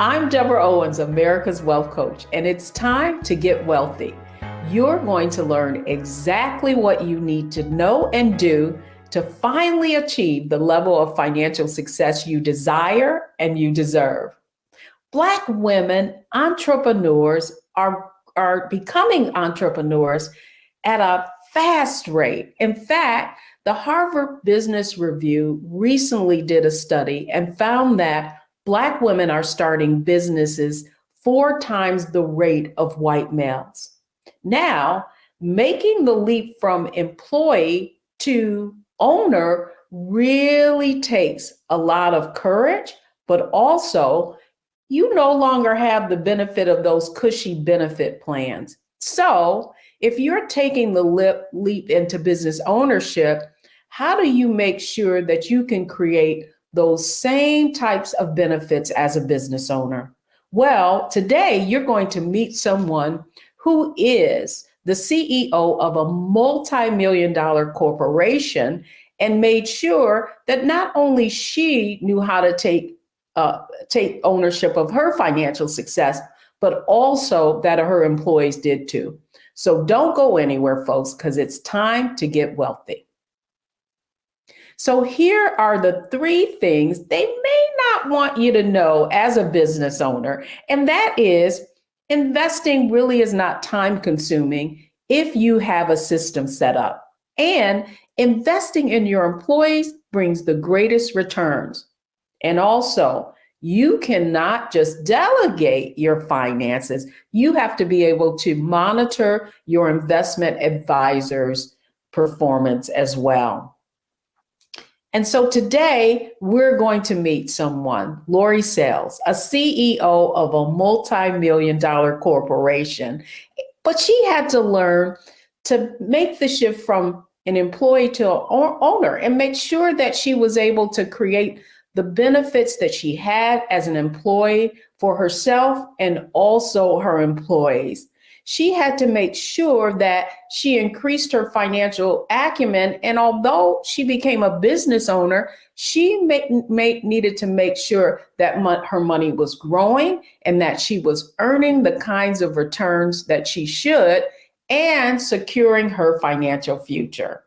I'm Deborah Owens, America's Wealth Coach, and it's time to get wealthy. You're going to learn exactly what you need to know and do to finally achieve the level of financial success you desire and you deserve. Black women entrepreneurs are becoming entrepreneurs at a fast rate. In fact, the Harvard Business Review recently did a study and found that Black women are starting businesses 4 times the rate of white males. Now, making the leap from employee to owner really takes a lot of courage, but also you no longer have the benefit of those cushy benefit plans. So, if you're taking the leap into business ownership, how do you make sure that you can create those same types of benefits as a business owner? Well, today you're going to meet someone who is the CEO of a multi-million dollar corporation and made sure that not only she knew how to take ownership of her financial success, but also that her employees did too. So don't go anywhere, folks, because it's time to get wealthy. So here are the 3 things they may not want you to know as a business owner. And that is, investing really is not time consuming if you have a system set up. And investing in your employees brings the greatest returns. And also, you cannot just delegate your finances. You have to be able to monitor your investment advisor's performance as well. And so today we're going to meet someone, Laurie Sales, a CEO of a multi-million dollar corporation. But she had to learn to make the shift from an employee to an owner and make sure that she was able to create the benefits that she had as an employee for herself and also her employees. She had to make sure that she increased her financial acumen. And although she became a business owner, she needed to make sure that her money was growing and that she was earning the kinds of returns that she should and securing her financial future.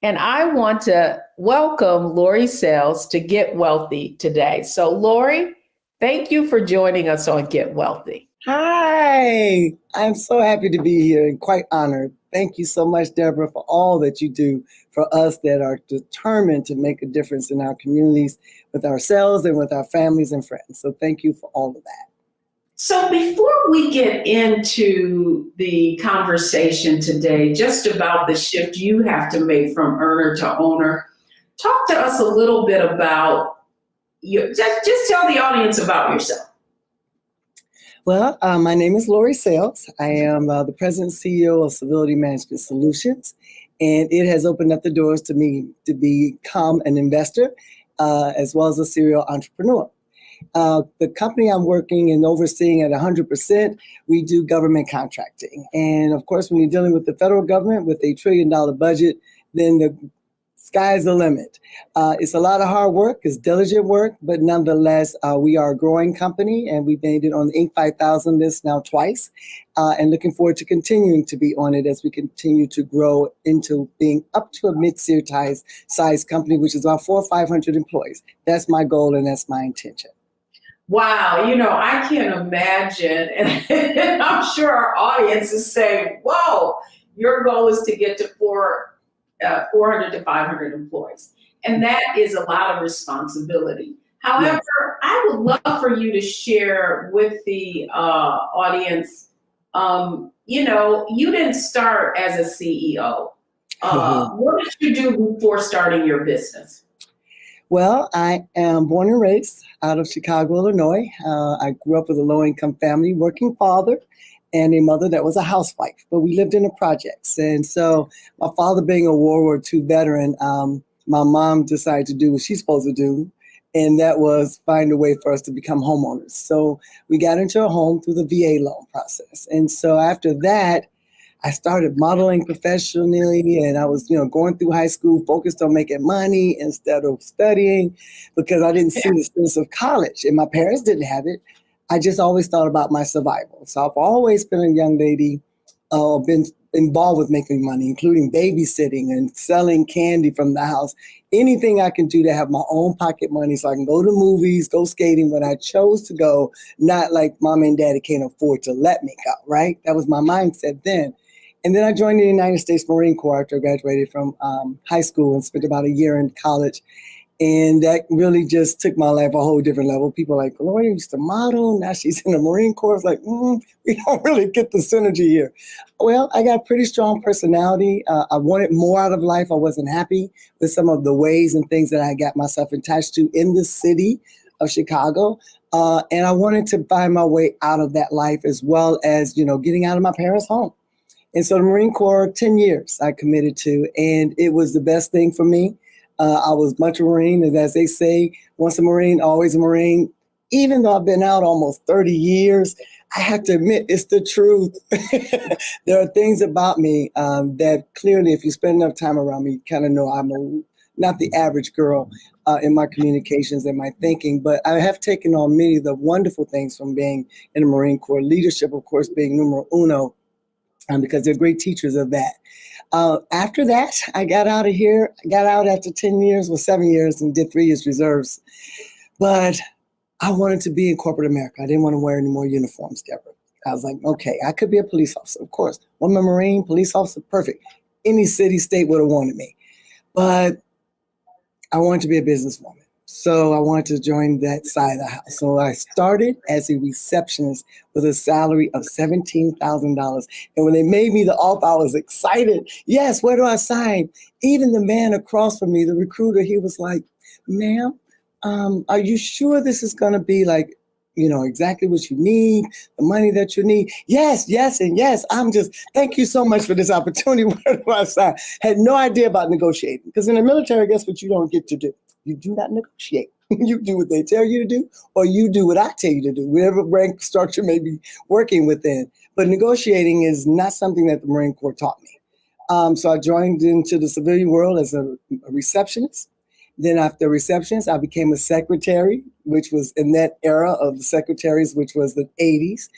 And I want to welcome Laurie Sales to Get Wealthy today. So Laurie, thank you for joining us on Get Wealthy. Hi, I'm so happy to be here and quite honored. Thank you so much, Deborah, for all that you do for us that are determined to make a difference in our communities with ourselves and with our families and friends. So thank you for all of that. So before we get into the conversation today, just about the shift you have to make from earner to owner, talk to us a little bit about you. Just tell the audience about yourself. Well, my name is Laurie Sales. I am the president and CEO of Civility Management Solutions, and it has opened up the doors to me to become an investor as well as a serial entrepreneur. The company I'm working and overseeing at 100%, we do government contracting. And of course, when you're dealing with the federal government with $1 trillion budget, then the sky's the limit. It's a lot of hard work, it's diligent work, but nonetheless, we are a growing company and we've made it on the Inc. 5000 list now twice and looking forward to continuing to be on it as we continue to grow into being up to a mid-tier size company, which is about 400 or 500 employees. That's my goal and that's my intention. Wow, I can't imagine, and I'm sure our audience is saying, whoa, your goal is to get to 400 to 500 employees. And that is a lot of responsibility. However, yes. I would love for you to share with the audience, you didn't start as a CEO. What did you do before starting your business? Well, I am born and raised out of Chicago, Illinois. I grew up with a low-income family, working father, and a mother that was a housewife, but we lived in the projects. And so my father being a World War II veteran, my mom decided to do what she's supposed to do, and that was find a way for us to become homeowners. So we got into a home through the VA loan process. And so after that, I started modeling professionally, and I was, going through high school, focused on making money instead of studying because I didn't see the sense of college, and my parents didn't have it. I just always thought about my survival. So I've always been a young lady, been involved with making money, including babysitting and selling candy from the house. Anything I can do to have my own pocket money so I can go to movies, go skating when I chose to go, not like mom and daddy can't afford to let me go, right? That was my mindset then. And then I joined the United States Marine Corps after I graduated from high school and spent about a year in college. And that really just took my life a whole different level. People are like, Laurie used to model, now she's in the Marine Corps. It's like, we don't really get the synergy here. Well, I got a pretty strong personality. I wanted more out of life. I wasn't happy with some of the ways and things that I got myself attached to in the city of Chicago. And I wanted to find my way out of that life as well as, getting out of my parents' home. And so the Marine Corps, 10 years I committed to, and it was the best thing for me. I was much a Marine, and as they say, once a Marine, always a Marine. Even though I've been out almost 30 years, I have to admit it's the truth. There are things about me that clearly, if you spend enough time around me, you kind of know I'm not the average girl in my communications and my thinking, but I have taken on many of the wonderful things from being in the Marine Corps. Leadership, of course, being numero uno, because they're great teachers of that. After that, I got out of here. I got out after 10 years, 7 years, and did 3 years reserves. But I wanted to be in corporate America. I didn't want to wear any more uniforms, Deborah. I was like, okay, I could be a police officer, of course. I'm a Marine, police officer, perfect. Any city, state would have wanted me. But I wanted to be a businesswoman. So I wanted to join that side of the house. So I started as a receptionist with a salary of $17,000. And when they made me the offer, I was excited. Yes, where do I sign? Even the man across from me, the recruiter, he was like, ma'am, are you sure this is going to be like, exactly what you need, the money that you need? Yes, yes, and yes. Thank you so much for this opportunity. Where do I sign? Had no idea about negotiating, because in the military, guess what you don't get to do? You do not negotiate. You do what they tell you to do, or you do what I tell you to do, whatever rank structure may be working within. But negotiating is not something that the Marine Corps taught me. So I joined into the civilian world as a receptionist. Then after receptionist, I became a secretary, which was in that era of the secretaries, which was the 80s.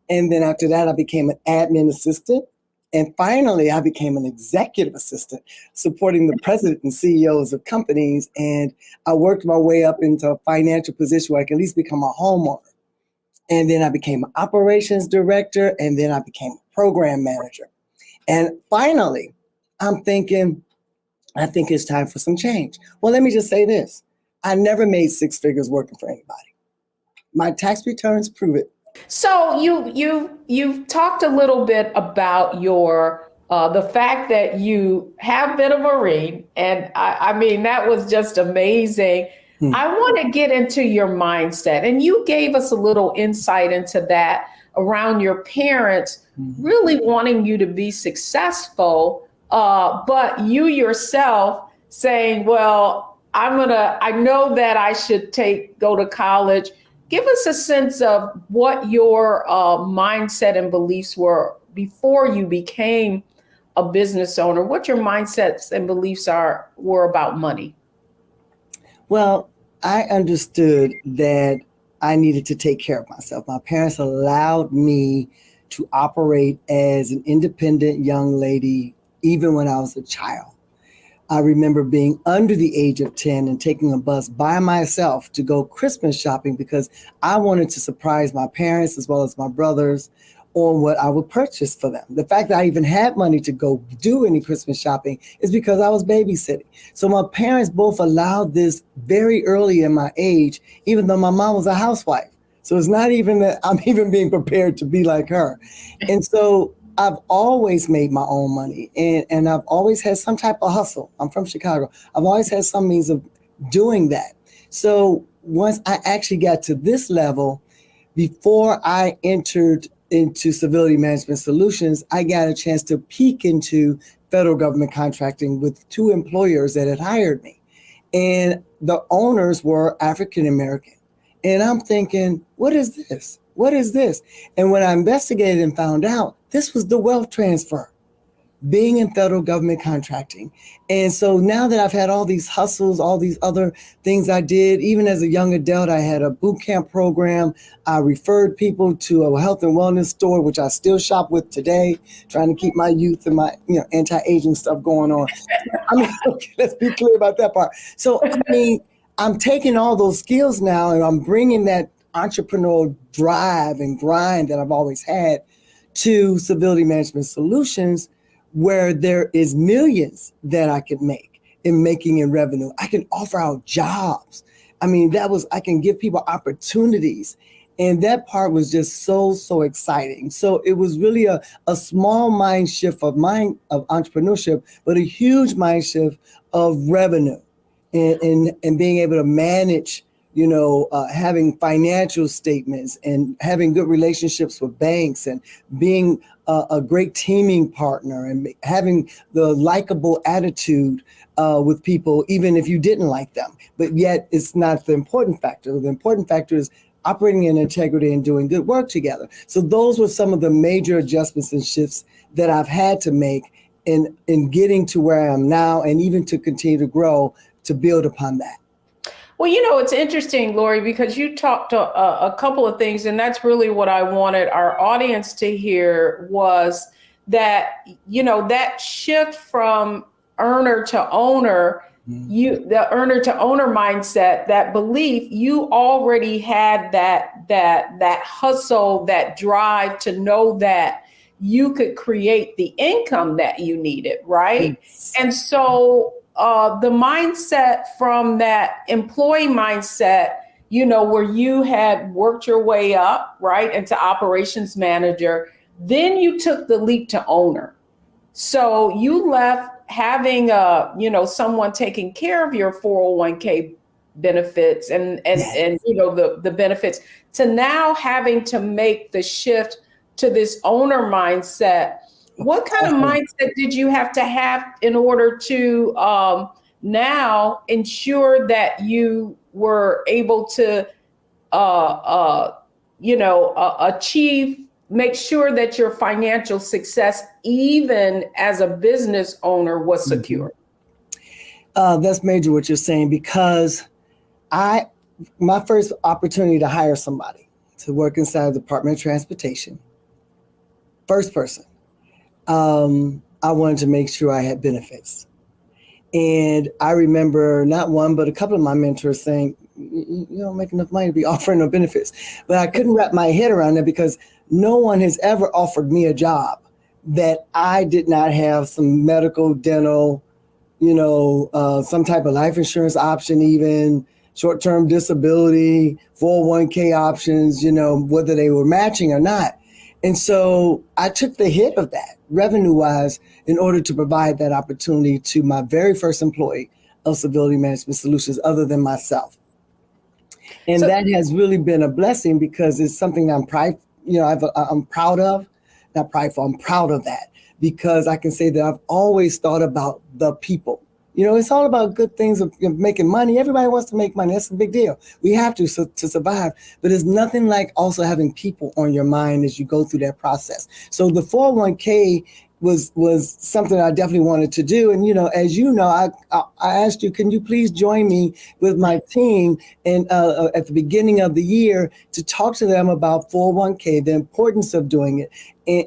And then after that, I became an admin assistant. And finally, I became an executive assistant, supporting the president and CEOs of companies. And I worked my way up into a financial position where I could at least become a homeowner. And then I became an operations director, and then I became a program manager. And finally, I think it's time for some change. Well, let me just say this. I never made six figures working for anybody. My tax returns prove it. So you've talked a little bit about your the fact that you have been a Marine, and I mean that was just amazing. I want to get into your mindset, and you gave us a little insight into that around your parents really wanting you to be successful, but you yourself saying, "Well, I know that I should go to college." Give us a sense of what your mindset and beliefs were before you became a business owner, what your mindsets and beliefs were about money. Well, I understood that I needed to take care of myself. My parents allowed me to operate as an independent young lady, even when I was a child. I remember being under the age of 10 and taking a bus by myself to go Christmas shopping because I wanted to surprise my parents as well as my brothers on what I would purchase for them. The fact that I even had money to go do any Christmas shopping is because I was babysitting. So my parents both allowed this very early in my age, even though my mom was a housewife. So it's not even that I'm even being prepared to be like her. And so I've always made my own money, and I've always had some type of hustle. I'm from Chicago. I've always had some means of doing that. So once I actually got to this level, before I entered into Civility Management Solutions, I got a chance to peek into federal government contracting with two employers that had hired me. And the owners were African American. And I'm thinking, what is this? What is this? And when I investigated and found out, this was the wealth transfer. being in federal government contracting. And so now that I've had all these hustles, all these other things I did, even as a young adult, I had a boot camp program. I referred people to a health and wellness store, which I still shop with today, trying to keep my youth and my anti-aging stuff going on. I mean, okay, let's be clear about that part. So, I mean, I'm taking all those skills now and I'm bringing that entrepreneurial drive and grind that I've always had to Civility Management Solutions, where there is millions that I could make in making in revenue. I can offer out jobs. I mean, I can give people opportunities. And that part was just so exciting. So it was really a small mind shift of entrepreneurship, but a huge mind shift of revenue and being able to manage, having financial statements and having good relationships with banks and being a great teaming partner and having the likable attitude with people, even if you didn't like them. But yet it's not the important factor. The important factor is operating in integrity and doing good work together. So those were some of the major adjustments and shifts that I've had to make in getting to where I am now, and even to continue to grow, to build upon that. Well, it's interesting, Laurie, because you talked a couple of things, and that's really what I wanted our audience to hear was that, that shift from earner to owner, the earner to owner mindset, that belief, you already had that hustle, that drive to know that you could create the income that you needed, right? Yes. And so the mindset from that employee mindset, where you had worked your way up, right, into operations manager, then you took the leap to owner. So you left having someone taking care of your 401k benefits and the benefits, to now having to make the shift to this owner mindset. What kind of mindset did you have to have in order to now ensure that you were able to achieve, make sure that your financial success, even as a business owner, was secure? That's major what you're saying, because my first opportunity to hire somebody to work inside the Department of Transportation, first person, I wanted to make sure I had benefits. And I remember not one, but a couple of my mentors saying, you don't make enough money to be offering no benefits. But I couldn't wrap my head around it, because no one has ever offered me a job that I did not have some medical, dental, some type of life insurance option, even short-term disability, 401k options, whether they were matching or not. And so I took the hit of that revenue-wise in order to provide that opportunity to my very first employee of Civility Management Solutions, other than myself. And that has really been a blessing, because it's something that I'm proud of. Not prideful, I'm proud of that, because I can say that I've always thought about the people. It's all about good things of making money. Everybody wants to make money. That's a big deal. We have to survive. But there's nothing like also having people on your mind as you go through that process. So the 401k was something I definitely wanted to do. And, as you know, I asked you, can you please join me with my team and at the beginning of the year to talk to them about 401k, the importance of doing it,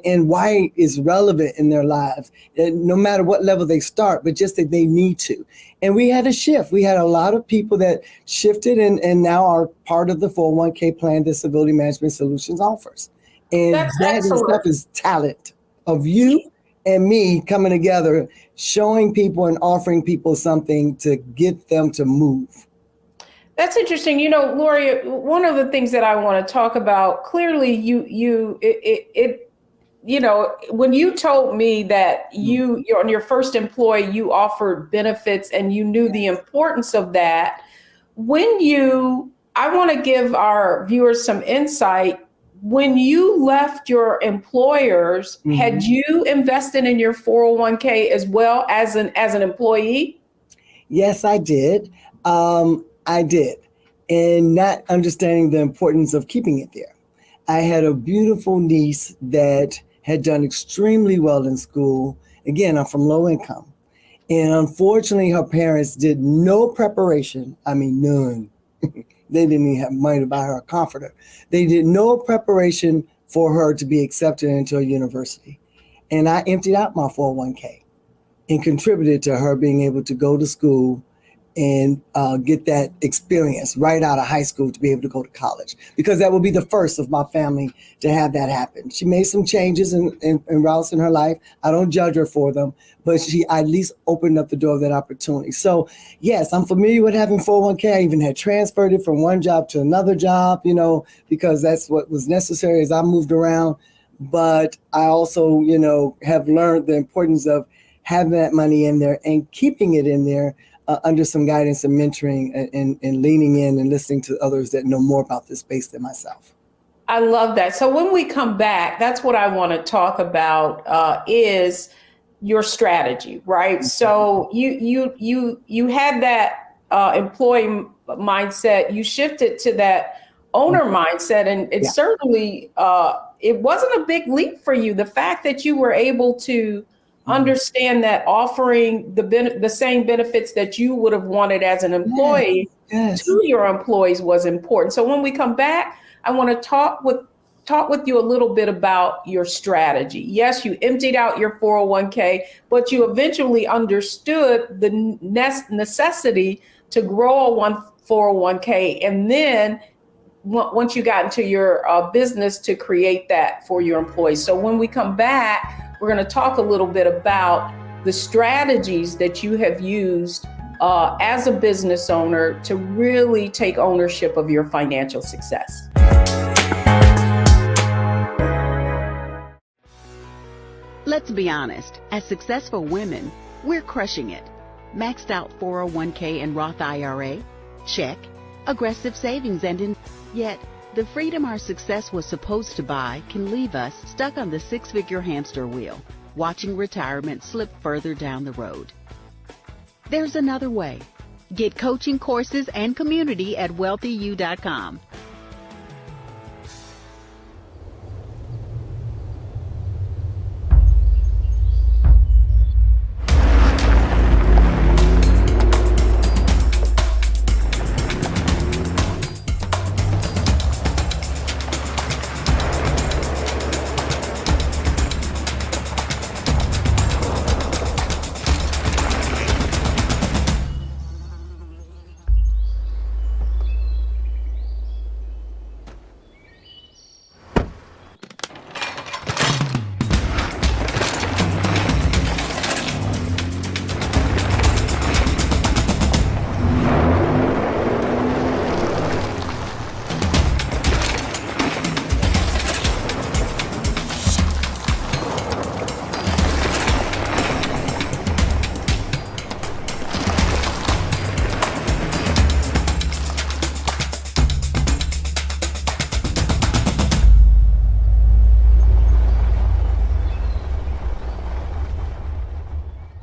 and why it's relevant in their lives, no matter what level they start, but just that they need to. And we had a shift. We had a lot of people that shifted and now are part of the 401k plan that Civility Management Solutions offers. And that stuff is talent of you and me coming together, showing people and offering people something to get them to move. That's interesting. Laurie, one of the things that I want to talk about, clearly when you told me that you're on your first employee, you offered benefits and you knew the importance of that. I want to give our viewers some insight. When you left your employers, had you invested in your 401k as well as an employee? Yes, I did. I did. And not understanding the importance of keeping it there. I had a beautiful niece that had done extremely well in school Again, I'm from low income. And unfortunately, her parents did no preparation. I mean, none. They didn't even have money to buy her a comforter. They did no preparation for her to be accepted into a university. And I emptied out my 401k and contributed to her being able to go to school and get that experience right out of high school to be able to go to college, because that will be the first of my family to have that happen. She made some changes and routes in her life. I don't judge her for them, but she at least opened up the door of that opportunity. So yes, I'm familiar with having 401k. I even had transferred it from one job to another job, because that's what was necessary as I moved around. But I also, have learned the importance of having that money in there and keeping it in there under some guidance and mentoring and leaning in and listening to others that know more about this space than myself. I love that. So when we come back, that's what I want to talk about is your strategy, right? So you had that employee mindset. You shifted to that owner mindset, and it certainly it wasn't a big leap for you. The fact that you were able to understand that offering the same benefits that you would have wanted as an employee to your employees was important. So when we come back, I want to talk with you a little bit about your strategy. Yes, you emptied out your 401k, but you eventually understood the necessity to grow a 401k, and then once you got into your business, to create that for your employees. So when we come back, we're going to talk a little bit about the strategies that you have used as a business owner to really take ownership of your financial success. Let's be honest, as successful women, we're crushing it. Maxed out 401k and Roth IRA? Check. Aggressive savings yet, the freedom our success was supposed to buy can leave us stuck on the six-figure hamster wheel, watching retirement slip further down the road. There's another way. Get coaching courses and community at wealthyu.com.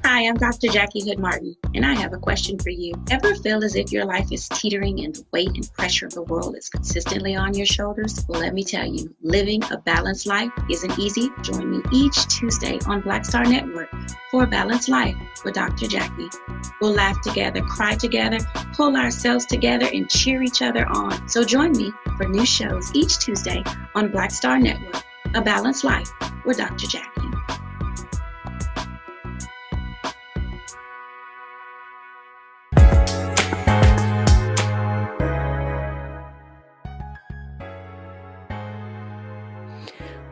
Hi, I'm Dr. Jackie Hood Martin, and I have a question for you. Ever feel as if your life is teetering and the weight and pressure of the world is consistently on your shoulders? Well, let me tell you, living a balanced life isn't easy. Join me each Tuesday on Black Star Network for A Balanced Life with Dr. Jackie. We'll laugh together, cry together, pull ourselves together, and cheer each other on. So join me for new shows each Tuesday on Black Star Network, A Balanced Life with Dr. Jackie.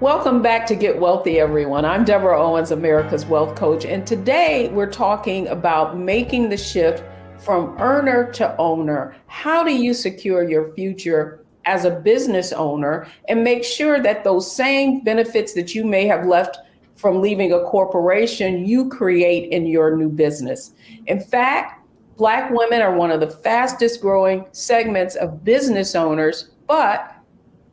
Welcome back to Get Wealthy, everyone. I'm Deborah Owens, America's Wealth Coach, and today we're talking about making the shift from earner to owner. How do you secure your future as a business owner and make sure that those same benefits that you may have left from leaving a corporation, you create in your new business? In fact, Black women are one of the fastest growing segments of business owners, but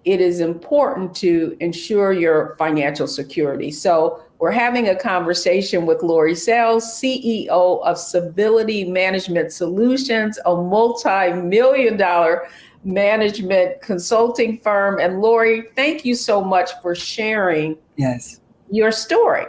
it is important to ensure your financial security. So we're having a conversation with Laurie Sales, CEO of Civility Management Solutions, a multi-million-dollar management consulting firm. And Laurie, thank you so much for sharing your story.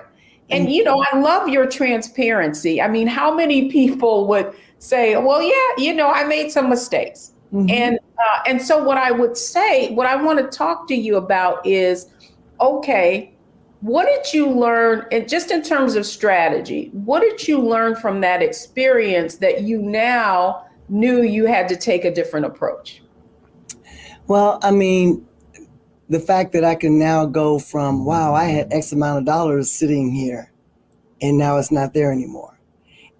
And, I love your transparency. I mean, how many people would say, well, yeah, I made some mistakes. Mm-hmm. And so what I would say, what I want to talk to you about is, okay, what did you learn, and just in terms of strategy, what did you learn from that experience that you now knew you had to take a different approach? Well, I mean, the fact that I can now go from, wow, I had X amount of dollars sitting here and now it's not there anymore.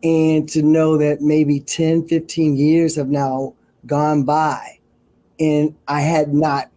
And to know that maybe 10, 15 years have now gone by and I had not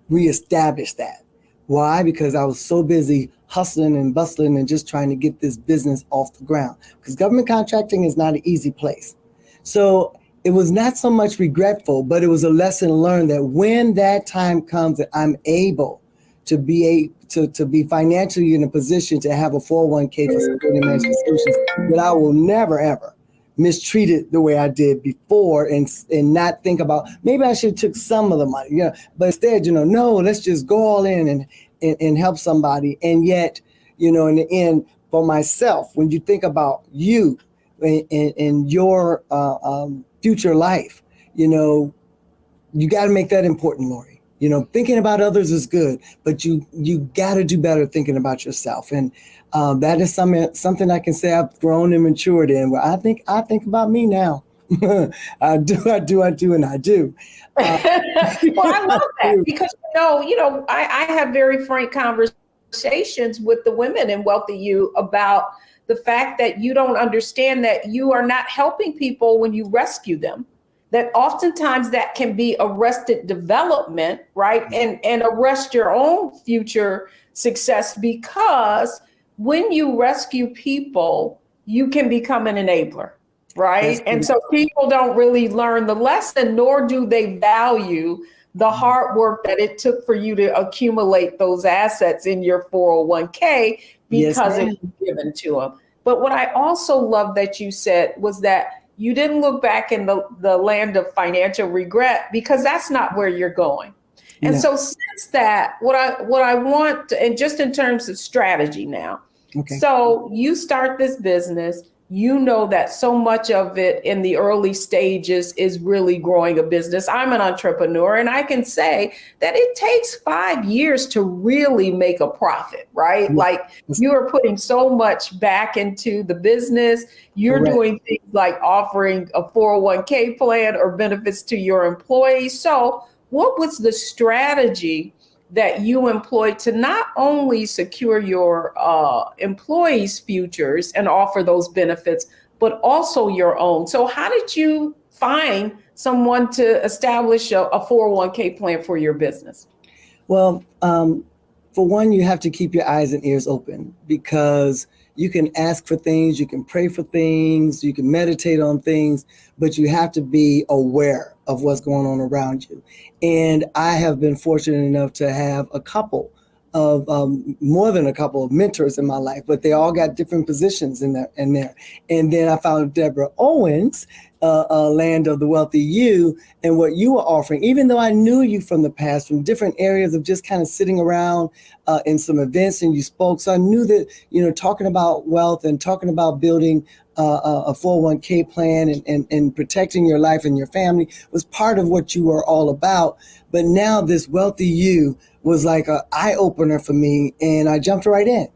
reestablished that. Why? Because I was so busy hustling and bustling and just trying to get this business off the ground. Because government contracting is not an easy place. So it was not so much regretful, but it was a lesson learned that when that time comes that I'm able to be to be financially in a position to have a 401k for security management solutions, that I will never ever mistreat it the way I did before and not think about maybe I should have took some of the money, but instead, no, let's just go all in and help somebody. And yet, in the end, for myself, when you think about you and your future life, you got to make that important, Laurie. Thinking about others is good, but you got to do better thinking about yourself. And that is something I can say I've grown and matured in, where I think about me now. I do. And I do. Well, I love that because, I have very frank conversations with the women in Wealthy You about the fact that you don't understand that you are not helping people when you rescue them, that oftentimes that can be arrested development, right? And arrest your own future success, because when you rescue people, you can become an enabler, right? And so people don't really learn the lesson, nor do they value the hard work that it took for you to accumulate those assets in your 401k because it was given to them. But what I also love that you said was that you didn't look back in the land of financial regret, because that's not where you're going. And so since that, what I want, and just in terms of strategy now, so you start this business, that so much of it in the early stages is really growing a business. I'm an entrepreneur, and I can say that it takes 5 years to really make a profit, right? Like you are putting so much back into the business. You're doing things like offering a 401k plan or benefits to your employees. So what was the strategy that you employed to not only secure your employees' futures and offer those benefits, but also your own? So how did you find someone to establish a 401k plan for your business? Well, for one, you have to keep your eyes and ears open, because you can ask for things, you can pray for things, you can meditate on things, but you have to be aware of what's going on around you. And I have been fortunate enough to have a couple of more than a couple of mentors in my life, but they all got different positions in there. And then I found Deborah Owens, Land of the Wealthy You, and what you were offering, even though I knew you from the past, from different areas of just kind of sitting around in some events and you spoke. So I knew that, talking about wealth and talking about building a 401k plan and protecting your life and your family was part of what you were all about. But now this Wealthy You was like an eye opener for me, and I jumped right in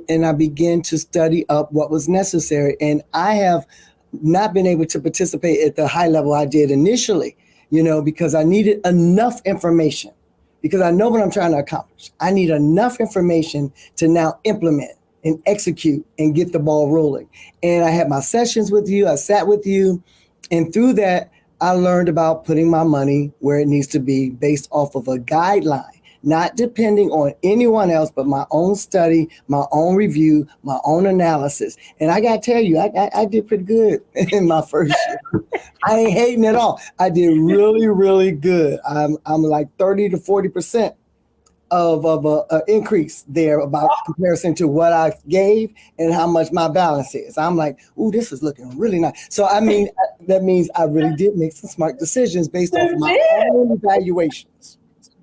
and I began to study up what was necessary. And I have not been able to participate at the high level I did initially, because I needed enough information, because I know what I'm trying to accomplish. I need enough information to now implement and execute and get the ball rolling. And I had my sessions with you, I sat with you, and through that, I learned about putting my money where it needs to be based off of a guideline, not depending on anyone else, but my own study, my own review, my own analysis. And I got to tell you, I did pretty good in my first year. I ain't hating at all. I did really, really good. I'm like 30 to 40% of a increase there about comparison to what I gave and how much my balance is. I'm like, ooh, this is looking really nice. So I mean, that means I really did make some smart decisions based off of my own evaluations.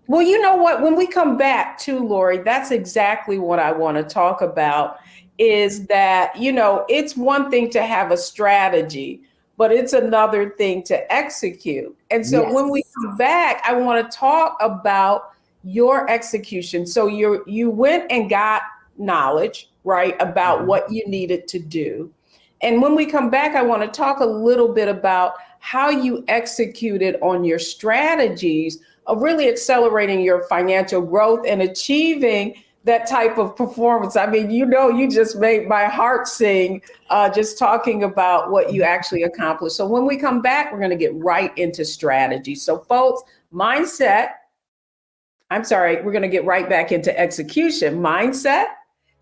Well, you know what? When we come back to Laurie, that's exactly what I want to talk about is that, it's one thing to have a strategy, but it's another thing to execute. And so when we Yes. come back, I want to talk about your execution. So you went and got knowledge, right, about Mhm. what you needed to do. And when we come back, I want to talk a little bit about how you executed on your strategies of really accelerating your financial growth and achieving that type of performance. I mean, you just made my heart sing just talking about what you actually accomplished. So when we come back, we're going to get right into strategy. So, folks, mindset. I'm sorry, we're going to get right back into execution. Mindset.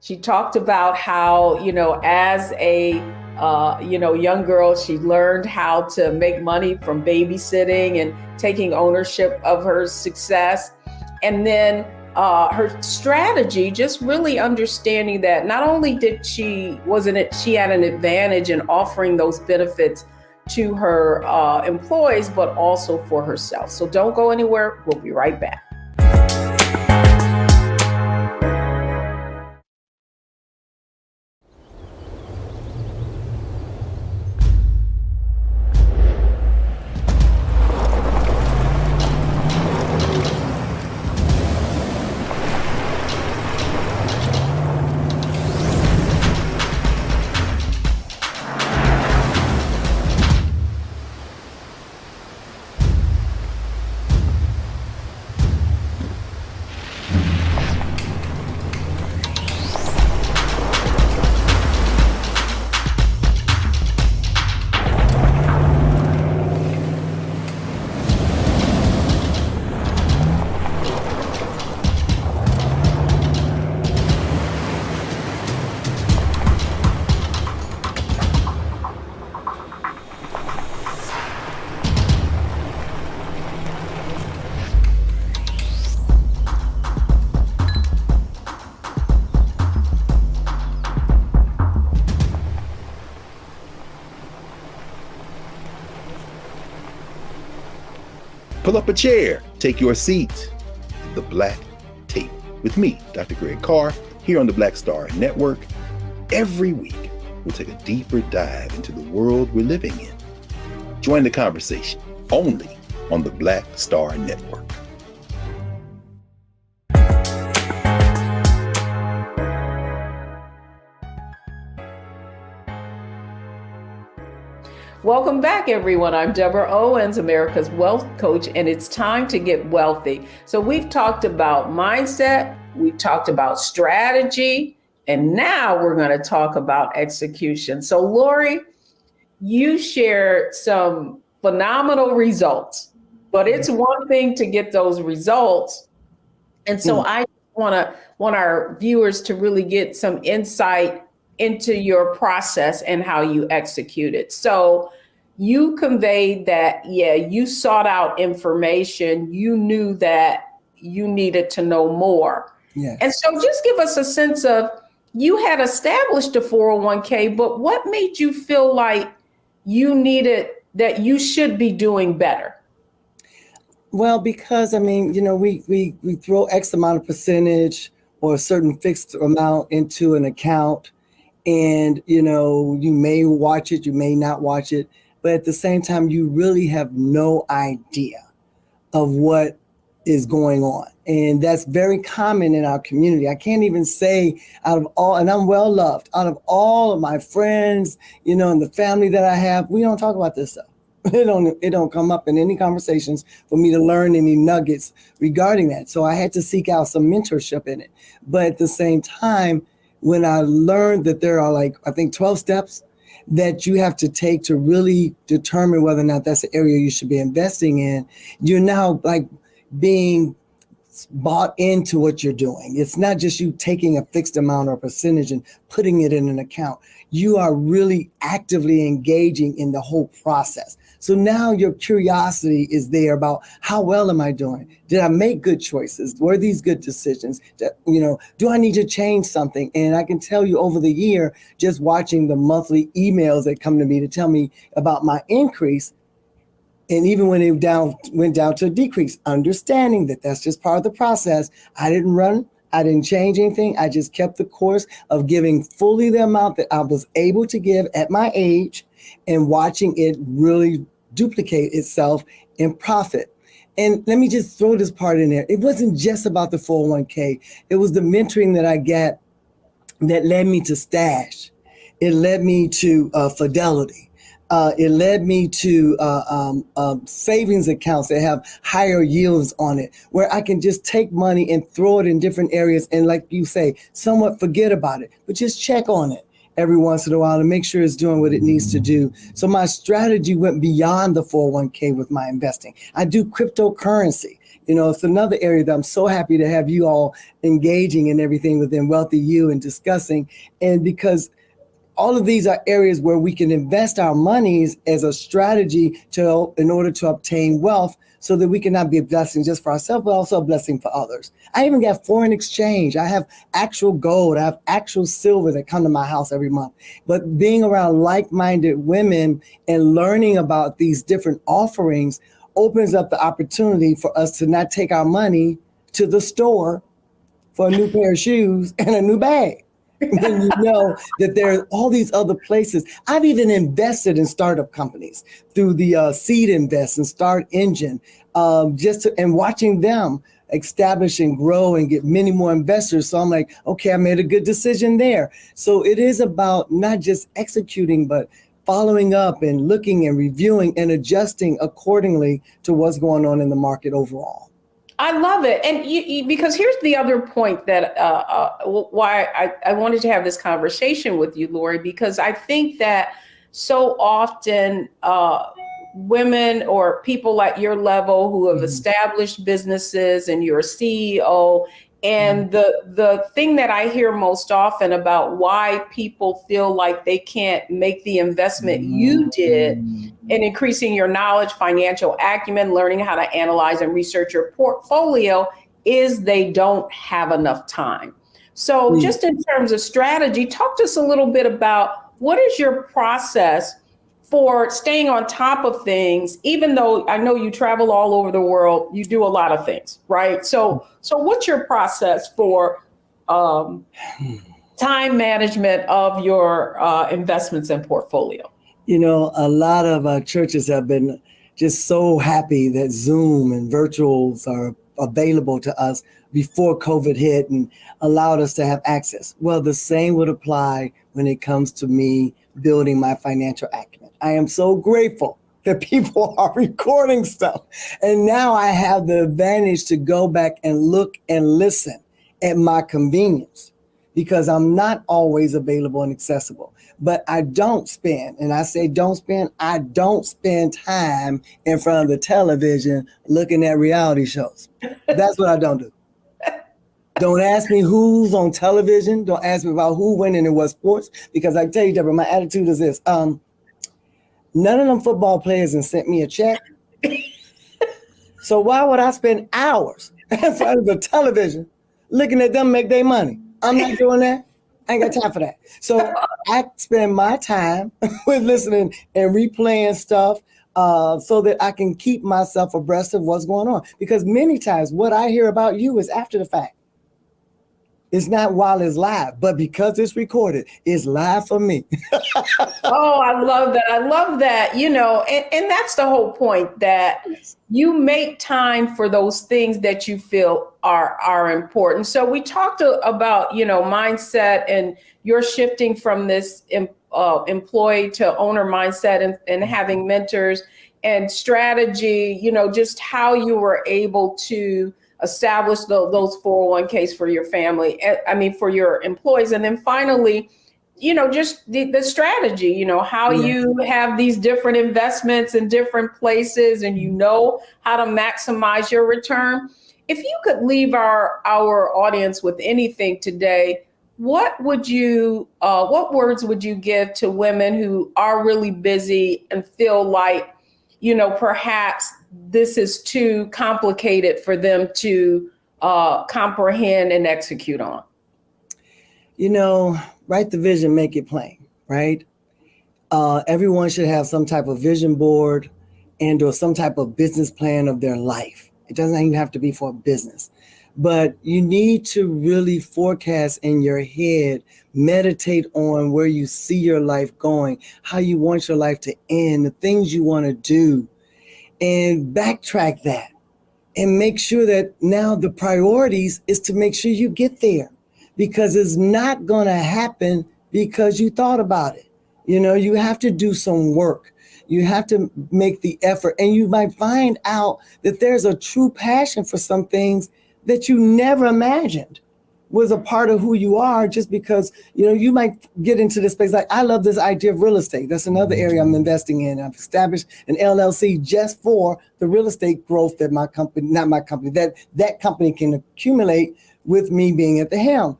She talked about how, as a young girl, she learned how to make money from babysitting and taking ownership of her success. And then her strategy, just really understanding that not only she had an advantage in offering those benefits to her employees, but also for herself. So don't go anywhere. We'll be right back. Pull up a chair, take your seat. The Black Tape with me, Dr. Greg Carr, here on the Black Star Network. Every week, we'll take a deeper dive into the world we're living in. Join the conversation only on the Black Star Network. Welcome back, everyone. I'm Deborah Owens, America's Wealth Coach, and it's time to get wealthy. So we've talked about mindset, we've talked about strategy, and now we're going to talk about execution. So Laurie, you shared some phenomenal results, but it's one thing to get those results. And so I want our viewers to really get some insight into your process and how you execute it. So you conveyed that, you sought out information. You knew that you needed to know more. Yes. And so just give us a sense of, you had established a 401k, but what made you feel like that you should be doing better? Well, because we throw X amount of percentage or a certain fixed amount into an account, and you may watch it, you may not watch it, but at the same time, you really have no idea of what is going on. And that's very common in our community. I can't even say out of all, and I'm well loved, out of all of my friends, and the family that I have, we don't talk about this stuff. It don't come up in any conversations for me to learn any nuggets regarding that. So I had to seek out some mentorship in it. But at the same time, when I learned that there are I think 12 steps that you have to take to really determine whether or not that's the area you should be investing in, you're now being bought into what you're doing. It's not just you taking a fixed amount or percentage and putting it in an account. You are really actively engaging in the whole process. So now your curiosity is there about, how well am I doing? Did I make good choices? Were these good decisions? Do I need to change something? And I can tell you over the year, just watching the monthly emails that come to me to tell me about my increase, And even when it went down to a decrease, understanding that that's just part of the process. I didn't run. I didn't change anything. I just kept the course of giving fully the amount that I was able to give at my age and watching it really duplicate itself in profit. And let me just throw this part in there. It wasn't just about the 401k. It was the mentoring that I got that led me to Stash. It led me to Fidelity. It led me to savings accounts that have higher yields on it, where I can just take money and throw it in different areas and, like you say, somewhat forget about it, but just check on it every once in a while to make sure it's doing what it needs to do. So my strategy went beyond the 401k with my investing. I do cryptocurrency. You know, it's another area that I'm so happy to have you all engaging in everything within Wealthy You and discussing. And because all of these are areas where we can invest our monies as a strategy in order to obtain wealth, so that we can not be a blessing just for ourselves, but also a blessing for others. I even got foreign exchange. I have actual gold. I have actual silver that come to my house every month. But being around like-minded women and learning about these different offerings opens up the opportunity for us to not take our money to the store for a new pair of shoes and a new bag. When you know that there are all these other places. I've even invested in startup companies through the Seed Invest and Start Engine, and watching them establish and grow and get many more investors. So I'm like, okay, I made a good decision there. So it is about not just executing, but following up and looking and reviewing and adjusting accordingly to what's going on in the market overall. I love it. And because here's the other point that why I wanted to have this conversation with you, Laurie, because I think that so often women or people at your level who have established businesses, and you're a CEO, and the thing that I hear most often about why people feel like they can't make the investment you did in increasing your knowledge, financial acumen, learning how to analyze and research your portfolio, is they don't have enough time. So just in terms of strategy, talk to us a little bit about what is your process for staying on top of things, even though I know you travel all over the world, you do a lot of things, right? So what's your process for time management of your investments and portfolio? You know, a lot of churches have been just so happy that Zoom and virtuals are available to us before COVID hit and allowed us to have access. Well, the same would apply when it comes to me building my financial acumen. I am so grateful that people are recording stuff. And now I have the advantage to go back and look and listen at my convenience, because I'm not always available and accessible. But I don't spend, and I say I don't spend time in front of the television looking at reality shows. That's what I don't do. Don't ask me who's on television. Don't ask me about who winning in what sports, because I tell you, Deborah, my attitude is this. None of them football players have sent me a check. So why would I spend hours in front of the television looking at them make their money? I'm not doing that. I ain't got time for that. So I spend my time with listening and replaying stuff so that I can keep myself abreast of what's going on. Because many times what I hear about you is after the fact. It's not while it's live, but because it's recorded, it's live for me. Oh, I love that. I love that. You know, and that's the whole point, that you make time for those things that you feel are important. So we talked about, you know, mindset, and you're shifting from this employee to owner mindset, and having mentors and strategy, you know, just how you were able to establish those 401ks for your family, for your employees. And then finally, you know, just the strategy, you know, how you have these different investments in different places, and you know how to maximize your return. If you could leave our audience with anything today, what words would you give to women who are really busy and feel like, you know, perhaps this is too complicated for them to comprehend and execute on? You know, write the vision, make it plain, right? Everyone should have some type of vision board and or some type of business plan of their life. It doesn't even have to be for a business. But you need to really forecast in your head, meditate on where you see your life going, how you want your life to end, the things you want to do, and backtrack that and make sure that now the priorities is to make sure you get there, because it's not going to happen because you thought about it. You know, you have to do some work. You have to make the effort, and you might find out that there's a true passion for some things that you never imagined was a part of who you are, just because, you know, you might get into this space. Like, I love this idea of real estate. That's another area I'm investing in. I've established an LLC just for the real estate growth that my company, not my company, that company can accumulate with me being at the helm.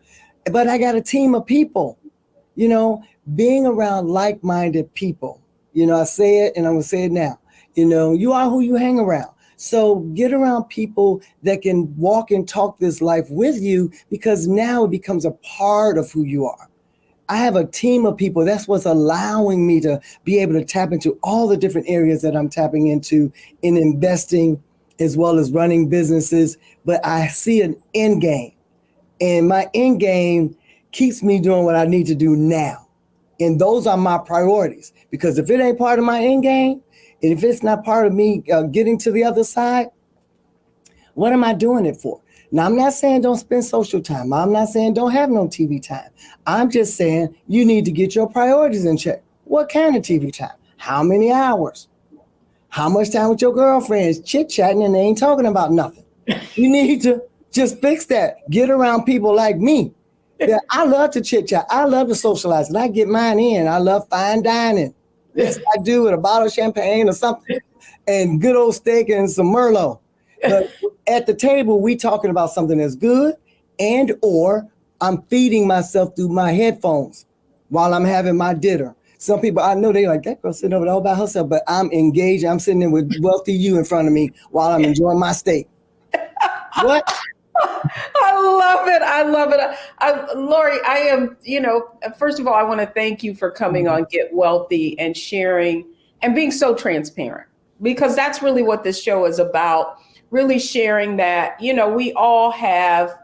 But I got a team of people, you know, being around like-minded people. You know, I say it and I'm gonna say it now. You know, you are who you hang around. So get around people that can walk and talk this life with you, because now it becomes a part of who you are. I have a team of people. That's what's allowing me to be able to tap into all the different areas that I'm tapping into in investing as well as running businesses. But I see an end game, and my end game keeps me doing what I need to do now. And those are my priorities, because if it ain't part of my end game, and if it's not part of me getting to the other side, what am I doing it for? Now, I'm not saying don't spend social time. I'm not saying don't have no TV time. I'm just saying you need to get your priorities in check. What kind of TV time? How many hours? How much time with your girlfriends chit-chatting and they ain't talking about nothing? You need to just fix that. Get around people like me. Yeah, I love to chit-chat. I love to socialize, and I get mine in. I love fine dining. Yes, I do, with a bottle of champagne or something, and good old steak and some Merlot. But at the table, we talking about something that's good, and or I'm feeding myself through my headphones while I'm having my dinner. Some people, I know they like, that girl sitting over there all by herself, but I'm engaged. I'm sitting there with wealthy you in front of me while I'm enjoying my steak. What? I love it. I love it. Laurie, I am, you know, first of all, I want to thank you for coming on Get Wealthy and sharing and being so transparent, because that's really what this show is about. Really sharing that, you know, we all have,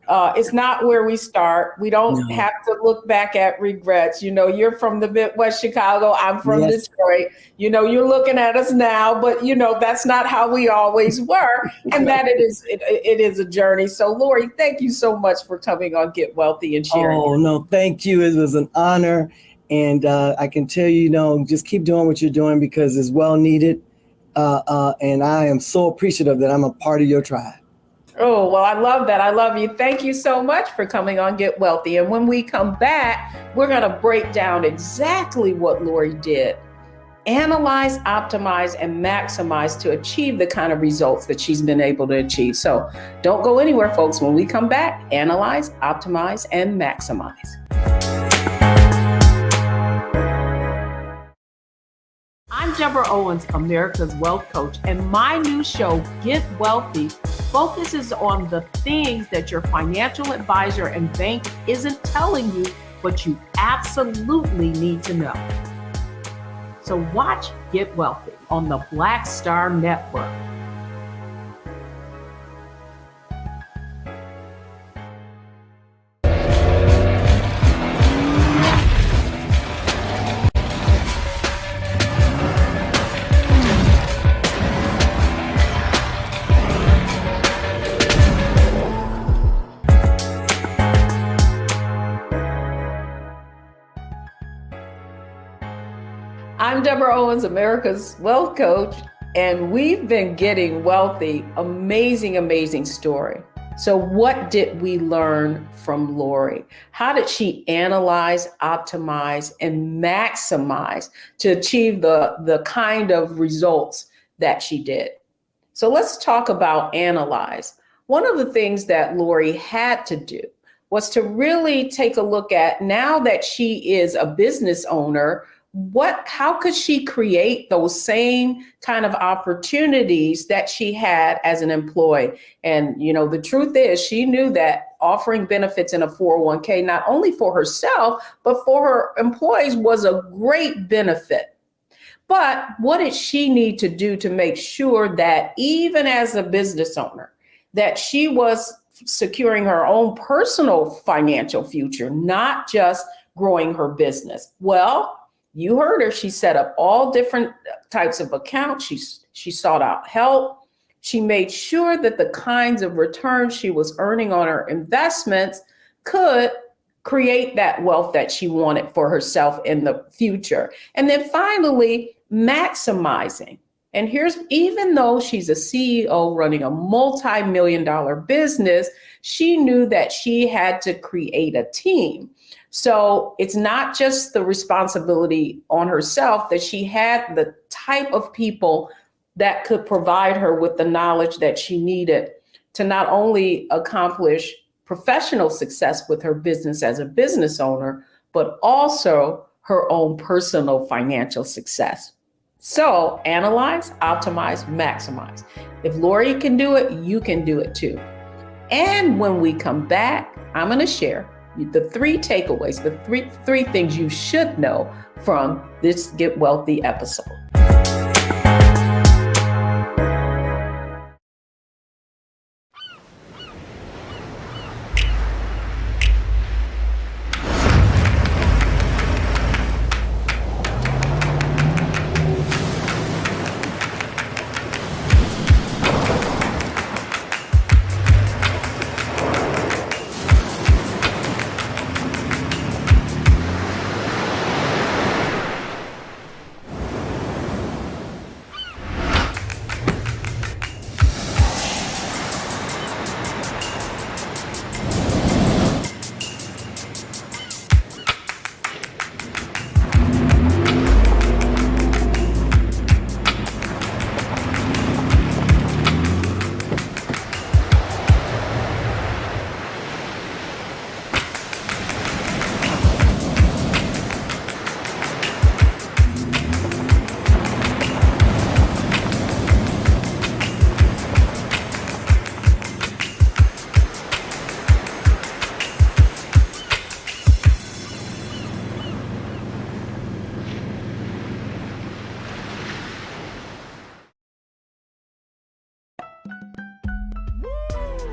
it's not where we start. We don't have to look back at regrets. You know, you're from the Midwest Chicago. I'm from Detroit. You know, you're looking at us now, but you know, that's not how we always were. And that it is a journey. So Laurie, thank you so much for coming on Get Wealthy and sharing. Oh, no, thank you. It was an honor. And I can tell you, you know, just keep doing what you're doing, because it's well needed. And I am so appreciative that I'm a part of your tribe. Oh, well, I love that. I love you. Thank you so much for coming on Get Wealthy. And when we come back, we're going to break down exactly what Laurie did. Analyze, optimize, and maximize to achieve the kind of results that she's been able to achieve. So don't go anywhere, folks. When we come back, analyze, optimize, and maximize. I'm Deborah Owens, America's Wealth Coach, and my new show, Get Wealthy, focuses on the things that your financial advisor and bank isn't telling you, but you absolutely need to know. So watch Get Wealthy on the Black Star Network. I'm Deborah Owens, America's Wealth Coach, and we've been getting wealthy. Amazing, amazing story. So what did we learn from Laurie? How did she analyze, optimize, and maximize to achieve the kind of results that she did? So let's talk about analyze. One of the things that Laurie had to do was to really take a look at, now that she is a business owner, how could she create those same kind of opportunities that she had as an employee? And, you know, the truth is she knew that offering benefits in a 401k, not only for herself, but for her employees, was a great benefit. But what did she need to do to make sure that even as a business owner, that she was securing her own personal financial future, not just growing her business? Well, you heard her. She set up all different types of accounts. She sought out help. She made sure that the kinds of returns she was earning on her investments could create that wealth that she wanted for herself in the future. And then finally, maximizing. And here's, even though she's a CEO running a multi-million-dollar business, she knew that she had to create a team. So it's not just the responsibility on herself, that she had the type of people that could provide her with the knowledge that she needed to not only accomplish professional success with her business as a business owner, but also her own personal financial success. So analyze, optimize, maximize. If Laurie can do it, you can do it too. And when we come back, I'm going to share the 3 takeaways, the three things you should know from this Get Wealthy episode.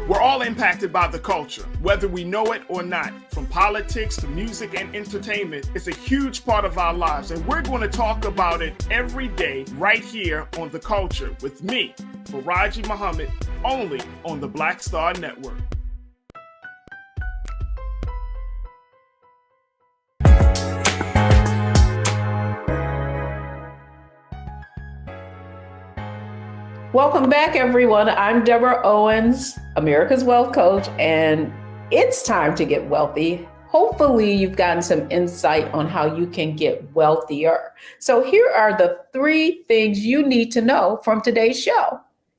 We're all impacted by the culture, whether we know it or not. From politics to music and entertainment, it's a huge part of our lives, and we're going to talk about it every day right here on The Culture with me, Faraji Muhammad, only on the Black Star Network. Welcome back, everyone. I'm Deborah Owens, America's Wealth Coach, and it's time to get wealthy. Hopefully, you've gotten some insight on how you can get wealthier. So here are the 3 things you need to know from today's show.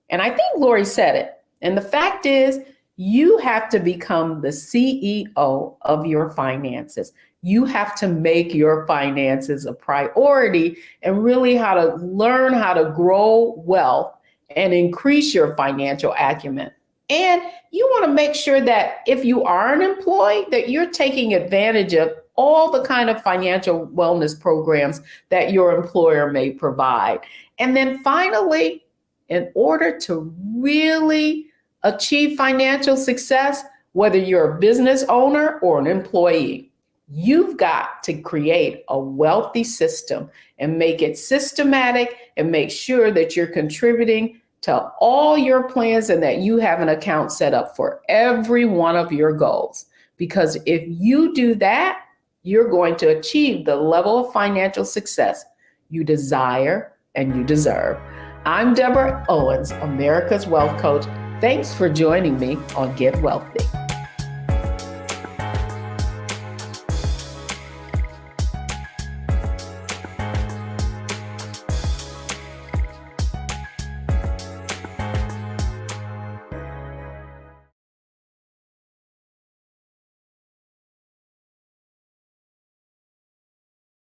And I think Laurie said it. And the fact is, you have to become the CEO of your finances. You have to make your finances a priority and really learn how to grow wealth and increase your financial acumen. And you want to make sure that if you are an employee, that you're taking advantage of all the kind of financial wellness programs that your employer may provide. And then finally, in order to really achieve financial success, whether you're a business owner or an employee, you've got to create a wealthy system and make it systematic and make sure that you're contributing to all your plans and that you have an account set up for every one of your goals. Because if you do that, you're going to achieve the level of financial success you desire and you deserve. I'm Deborah Owens, America's Wealth Coach. Thanks for joining me on Get Wealthy.